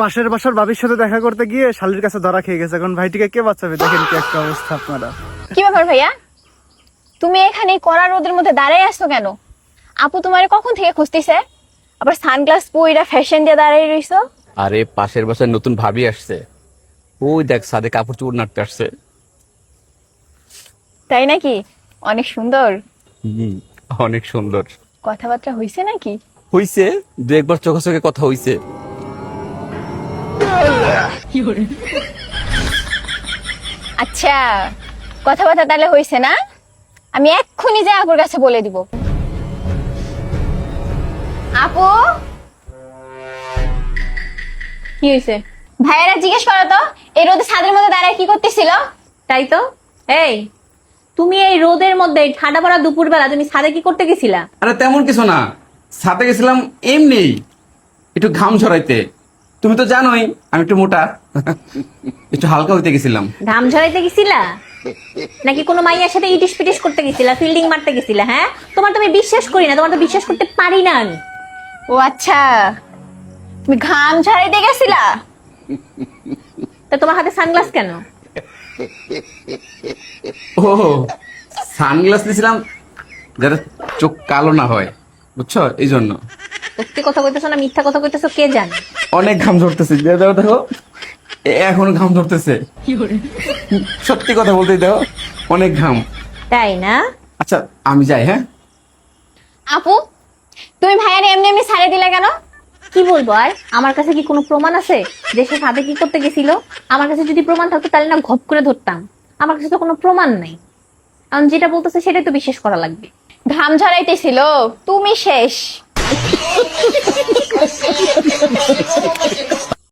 পাশের বাসার ভাবির সাথে দেখা করতে গিয়ে শালির কাছে ধরা খেয়ে গেছে। এখন ভাইটিকে কে বাঁচাবে? দেখেন কি একটা অবস্থা আপনারা। কি ব্যাপার ভাইয়া, তুমি এখানে কড়া রোদের মধ্যে দাঁড়ায় আসছো কেন? আপু তোমার কখন থেকে খুঁজতেছে, আবার সানগ্লাস পইরা ফ্যাশন দিয়ে দাঁড়াই রইছো। আরে পাশের বাসায় নতুন ভাবি আসছে, ওই দেখ সাদে কাপড় চোপড় নাড়তে আসছে। তাই নাকি? অনেক সুন্দর। অনেক সুন্দর। কথাবার্তা হইছে নাকি? হইছে, দু একবার চোখে চোখে কথা হইছে। আচ্ছা, কথাবার্তা তাহলে হইছে না? আমি এক্ষুনি যে আপুর কাছে বলে দিব। আপু, কি হয়েছে? ভাইয়েরা জিজ্ঞেস করো তো, এই রোদে ছাদের মধ্যে দাঁড়ায় কি করতেছিল? তাই তো। এই, তুমি এই রোদের মধ্যে ঠান্ডা পড়া দুপুরবেলা তুমি ছাদে কি করতে গেছিলা? আরে তেমন কিছু না, ছাদে গেছিলাম এমনি একটু ঘাম ঝরাইতে। তুমি তো জানোই আমি একটু মোটা, একটু হালকা হইতে গেছিলাম। ঘাম ঝরাইতে গেছিলা নাকি কোনো মাইয়ার সাথে ইটিস পিটিস করতে গেছিলা, ফিল্ডিং মারতে গেছিলা? হ্যাঁ, তোমার তো আমি বিশ্বাস করি না, তোমার তো বিশ্বাস করতে পারি না আমি। ও আচ্ছা, তুমি ঘাম ঝাড়াইতে গেছিলা? তা তোমার হাতে সানগ্লাস কেন? ও, সানগ্লাস দিয়েছিলাম যাতে চোখ কালো না হয়, বুঝছো, এই জন্য। সত্যি কথা কইতেছো না মিথ্যা কথা কইতেছো কে জানে? অনেক ঘাম ঝরতেছে, দেখো দেখো, এখন ঘাম ঝরতেছে। সত্যি কথা বলতেই দেখো, অনেক ঘাম। তাই না? আচ্ছা আমি যাই, হ্যাঁ। আপু, তুমি ভাইয়ারে এমনি এমনি ছাড়ে দিলে কেন? কি বলবো আর, আমার কাছে কি কোনো প্রমাণ আছে যে সে ছাদে কি করতে গেছিল? আমার কাছে যদি প্রমাণ থাকতো তাহলে না ঘপ করে ধরতাম। আমার কাছে তো কোনো প্রমাণ নাই, কারণ যেটা বলতেছে সেটাই তো বিশ্বাস করা লাগবে। ঘাম ঝরাইতেছিল, তুমি শেষ।